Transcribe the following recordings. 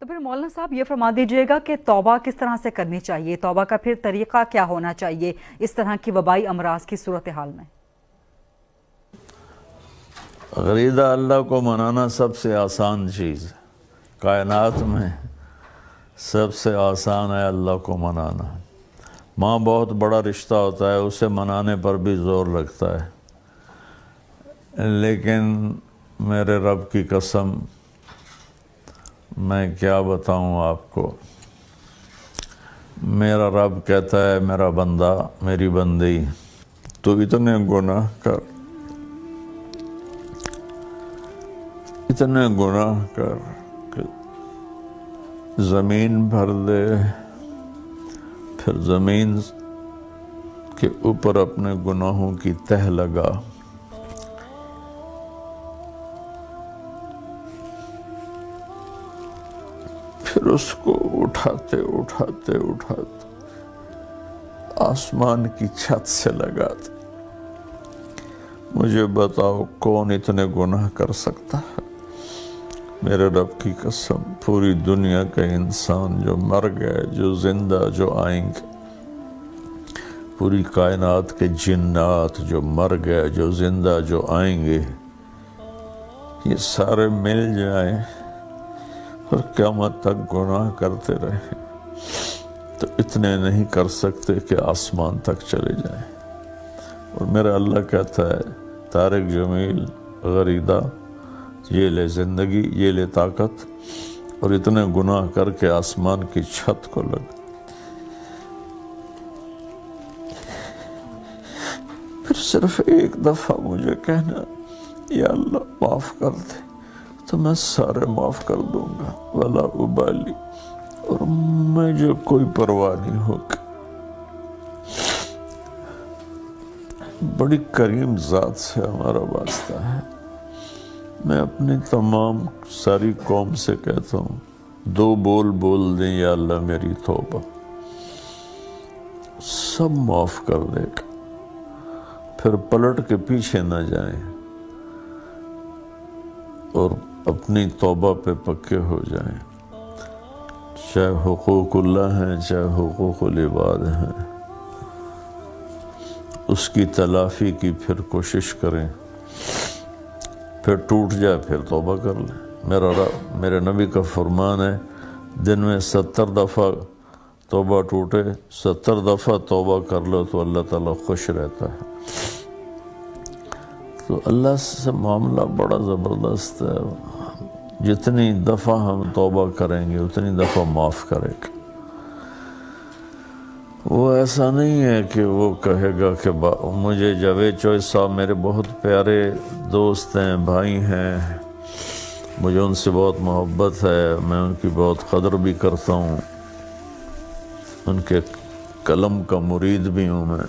تو پھر مولانا صاحب یہ فرما دیجیے گا کہ توبہ کس طرح سے کرنی چاہیے، توبہ کا پھر طریقہ کیا ہونا چاہیے اس طرح کی وبائی امراض کی صورتحال میں؟ غریدہ اللہ کو منانا سب سے آسان چیز ہے، کائنات میں سب سے آسان ہے اللہ کو منانا۔ ماں بہت بڑا رشتہ ہوتا ہے، اسے منانے پر بھی زور لگتا ہے، لیکن میرے رب کی قسم میں کیا بتاؤں آپ کو، میرا رب کہتا ہے میرا بندہ، میری بندی، تو اتنے گناہ کر، اتنے گناہ کر کہ زمین بھر دے، پھر زمین کے اوپر اپنے گناہوں کی تہ لگا، پھر اس کو اٹھاتے اٹھاتے اٹھاتے آسمان کی چھت سے لگاتے۔ مجھے بتاؤ کون اتنے گناہ کر سکتا ہے؟ میرے رب کی قسم، پوری دنیا کے انسان جو مر گئے، جو زندہ، جو آئیں گے، پوری کائنات کے جنات جو مر گئے، جو زندہ، جو آئیں گے، یہ سارے مل جائیں اور قیامت تک گناہ کرتے رہیں تو اتنے نہیں کر سکتے کہ آسمان تک چلے جائیں۔ اور میرا اللہ کہتا ہے طارق جمیل غریدہ، یہ لے زندگی، یہ لے طاقت، اور اتنے گناہ کر کے آسمان کی چھت کو لگ، پھر صرف ایک دفعہ مجھے کہنا یا اللہ معاف کر دے تو میں سارے معاف کر دوں گا، ولا ابالی، اور مجھے کوئی پرواہ نہیں ہوگی۔ بڑی کریم ذات سے ہمارا واسطہ ہے۔ میں اپنی تمام ساری قوم سے کہتا ہوں، دو بول بول دیں یا اللہ میری توبہ، سب معاف کر دے گا، پھر پلٹ کے پیچھے نہ جائیں اور اپنی توبہ پہ پکے ہو جائیں، چاہے حقوق اللہ ہیں چاہے حقوق العباد ہیں، اس کی تلافی کی پھر کوشش کریں، پھر ٹوٹ جائے پھر توبہ کر لیں۔ میرے نبی کا فرمان ہے دن میں 70 دفعہ توبہ ٹوٹے، 70 دفعہ توبہ کر لو تو اللہ تعالیٰ خوش رہتا ہے۔ تو اللہ سے معاملہ بڑا زبردست ہے، جتنی دفعہ ہم توبہ کریں گے اتنی دفعہ معاف کرے گا۔ وہ ایسا نہیں ہے کہ وہ کہے گا کہ مجھے جاوید چوہے صاحب میرے بہت پیارے دوست ہیں، بھائی ہیں، مجھے ان سے بہت محبت ہے، میں ان کی بہت قدر بھی کرتا ہوں، ان کے قلم کا مرید بھی ہوں میں۔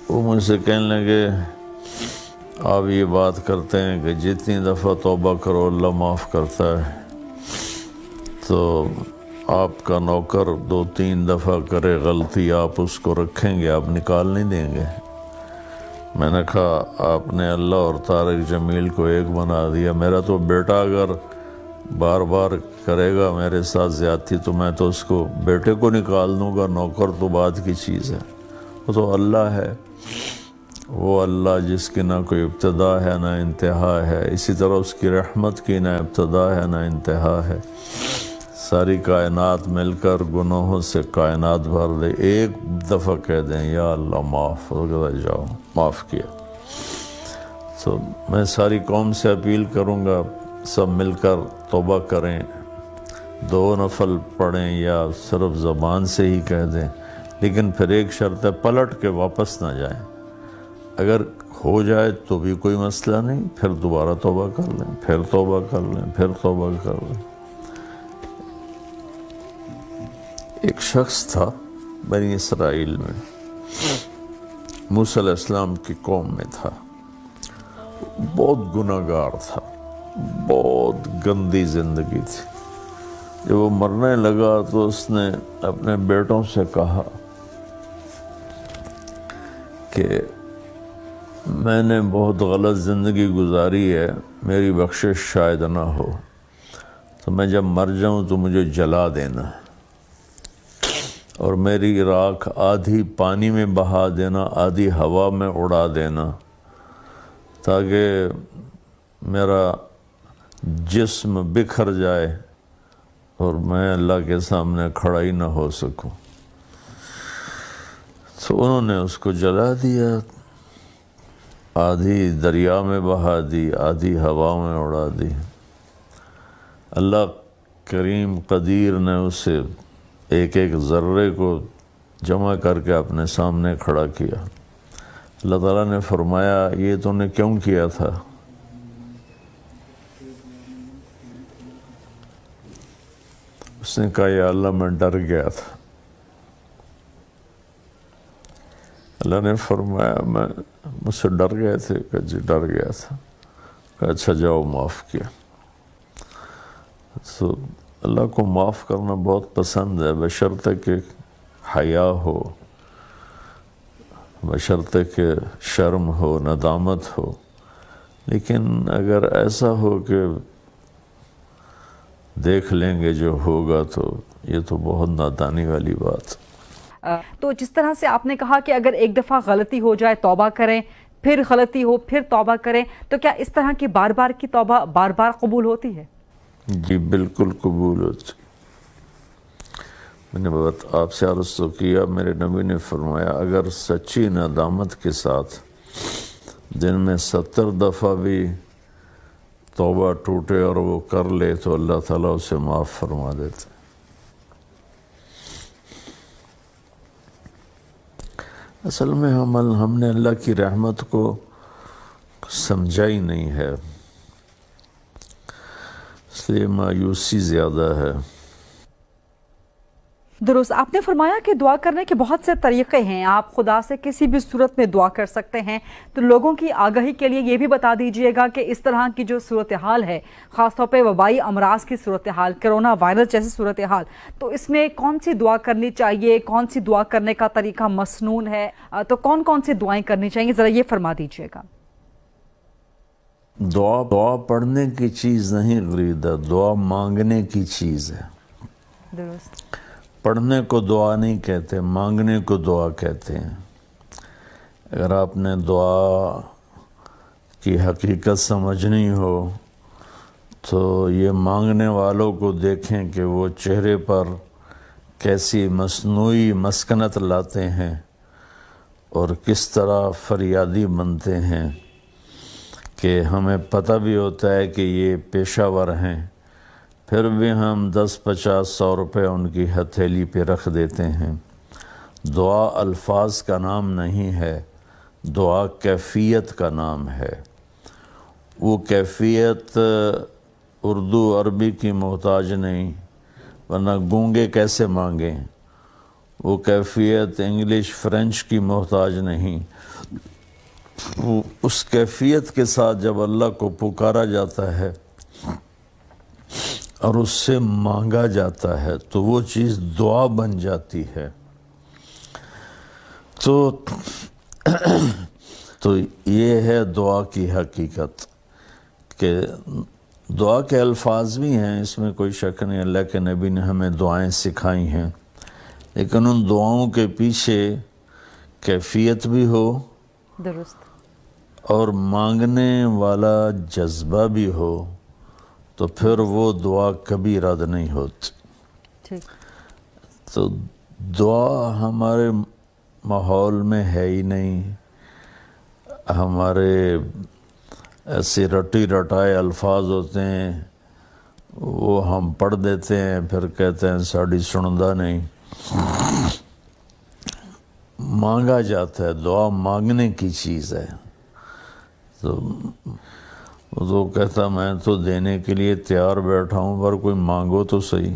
وہ مجھ سے کہنے لگے آپ یہ بات کرتے ہیں کہ جتنی دفعہ توبہ کرو اللہ معاف کرتا ہے، تو آپ کا نوکر 2-3 دفعہ کرے غلطی، آپ اس کو رکھیں گے، آپ نکال نہیں دیں گے؟ میں نے کہا آپ نے اللہ اور طارق جمیل کو ایک بنا دیا، میرا تو بیٹا اگر بار بار کرے گا میرے ساتھ زیادتی تو میں تو اس کو بیٹے کو نکال دوں گا، نوکر تو بعد کی چیز ہے، وہ تو اللہ ہے، وہ اللہ جس کی نہ کوئی ابتدا ہے نہ انتہا ہے، اسی طرح اس کی رحمت کی نہ ابتدا ہے نہ انتہا ہے۔ ساری کائنات مل کر گناہوں سے کائنات بھر دے، ایک دفعہ کہہ دیں یا اللہ معاف ہو گیا، جاؤ معاف کیا۔ تو میں ساری قوم سے اپیل کروں گا سب مل کر توبہ کریں، 2 نفل پڑھیں یا صرف زبان سے ہی کہہ دیں، لیکن پھر ایک شرط ہے پلٹ کے واپس نہ جائیں۔ اگر ہو جائے تو بھی کوئی مسئلہ نہیں، پھر دوبارہ توبہ کر لیں، پھر توبہ کر لیں، پھر توبہ کر لیں۔ ایک شخص تھا بنی اسرائیل میں، موسیٰ علیہ السلام کی قوم میں تھا، بہت گناہ گار تھا، بہت گندی زندگی تھی۔ جب وہ مرنے لگا تو اس نے اپنے بیٹوں سے کہا کہ میں نے بہت غلط زندگی گزاری ہے، میری بخشش شاید نہ ہو، تو میں جب مر جاؤں تو مجھے جلا دینا، اور میری راکھ آدھی پانی میں بہا دینا، آدھی ہوا میں اڑا دینا، تاکہ میرا جسم بکھر جائے اور میں اللہ کے سامنے کھڑا ہی نہ ہو سکوں۔ تو انہوں نے اس کو جلا دیا، آدھی دریا میں بہا دی، آدھی ہوا میں اڑا دی۔ اللہ کریم قدیر نے اسے ایک ایک ذرے کو جمع کر کے اپنے سامنے کھڑا کیا۔ اللہ تعالیٰ نے فرمایا یہ تو نے کیوں کیا تھا؟ اس نے کہا یا اللہ میں ڈر گیا تھا۔ اللہ نے فرمایا مجھ سے ڈر گئے تھے؟ کہ جی ڈر گیا تھا۔ کہ اچھا جاؤ معاف کیا۔ تو اللہ کو معاف کرنا بہت پسند ہے، بشرطے کہ حیا ہو، بشرطے کہ شرم ہو، ندامت ہو۔ لیکن اگر ایسا ہو کہ دیکھ لیں گے جو ہوگا تو یہ تو بہت نادانی والی بات۔ تو جس طرح سے آپ نے کہا کہ اگر ایک دفعہ غلطی ہو جائے توبہ کریں، پھر غلطی ہو پھر توبہ کریں، تو کیا اس طرح کی بار بار کی توبہ بار بار قبول ہوتی ہے؟ جی بالکل قبول ہوتی۔ میں نے آپ سے عرض تو کیا، میرے نبی نے فرمایا اگر سچی ندامت کے ساتھ دن میں 70 دفعہ بھی توبہ ٹوٹے اور وہ کر لے تو اللہ تعالیٰ اسے معاف فرما دیتے۔ اصل میں ہم نے اللہ کی رحمت کو سمجھا ہی نہیں ہے، اس لیے مایوسی زیادہ ہے۔ درست، آپ نے فرمایا کہ دعا کرنے کے بہت سے طریقے ہیں، آپ خدا سے کسی بھی صورت میں دعا کر سکتے ہیں۔ تو لوگوں کی آگاہی کے لیے یہ بھی بتا دیجئے گا کہ اس طرح کی جو صورتحال ہے، خاص طور پہ وبائی امراض کی صورتحال، کرونا وائرس جیسی صورتحال، تو اس میں کون سی دعا کرنی چاہیے، کون سی دعا کرنے کا طریقہ مسنون ہے، تو کون کون سی دعائیں کرنی چاہیے، ذرا یہ فرما دیجئے گا۔ دعا پڑھنے کی چیز نہیں غریدہ، دعا مانگنے کی چیز ہے۔ درست، پڑھنے کو دعا نہیں کہتے، مانگنے کو دعا کہتے ہیں۔ اگر آپ نے دعا کی حقیقت سمجھنی ہو تو یہ مانگنے والوں کو دیکھیں کہ وہ چہرے پر کیسی مصنوعی مسکنت لاتے ہیں اور کس طرح فریادی بنتے ہیں، کہ ہمیں پتہ بھی ہوتا ہے کہ یہ پیشہ ور ہیں، پھر بھی ہم 10 50 100 روپے ان کی ہتھیلی پہ رکھ دیتے ہیں۔ دعا الفاظ کا نام نہیں ہے، دعا کیفیت کا نام ہے۔ وہ کیفیت اردو عربی کی محتاج نہیں، ورنہ گونگے کیسے مانگیں۔ وہ کیفیت انگلش فرینچ کی محتاج نہیں۔ اس کیفیت کے ساتھ جب اللہ کو پکارا جاتا ہے اور اس سے مانگا جاتا ہے تو وہ چیز دعا بن جاتی ہے۔ تو یہ ہے دعا کی حقیقت، کہ دعا کے الفاظ بھی ہیں، اس میں کوئی شک نہیں، اللہ کے نبی نے ہمیں دعائیں سکھائی ہیں، لیکن ان دعاؤں کے پیچھے کیفیت بھی ہو، درست، اور مانگنے والا جذبہ بھی ہو، تو پھر وہ دعا کبھی رد نہیں ہوتی۔ ٹھیک، تو دعا ہمارے ماحول میں ہے ہی نہیں، ہمارے ایسے رٹی رٹائے الفاظ ہوتے ہیں، وہ ہم پڑھ دیتے ہیں، پھر کہتے ہیں ساڑی سندا نہیں۔ مانگا جاتا ہے، دعا مانگنے کی چیز ہے۔ تو وہ کہتا میں تو دینے کے لیے تیار بیٹھا ہوں، پر کوئی مانگو تو صحیح۔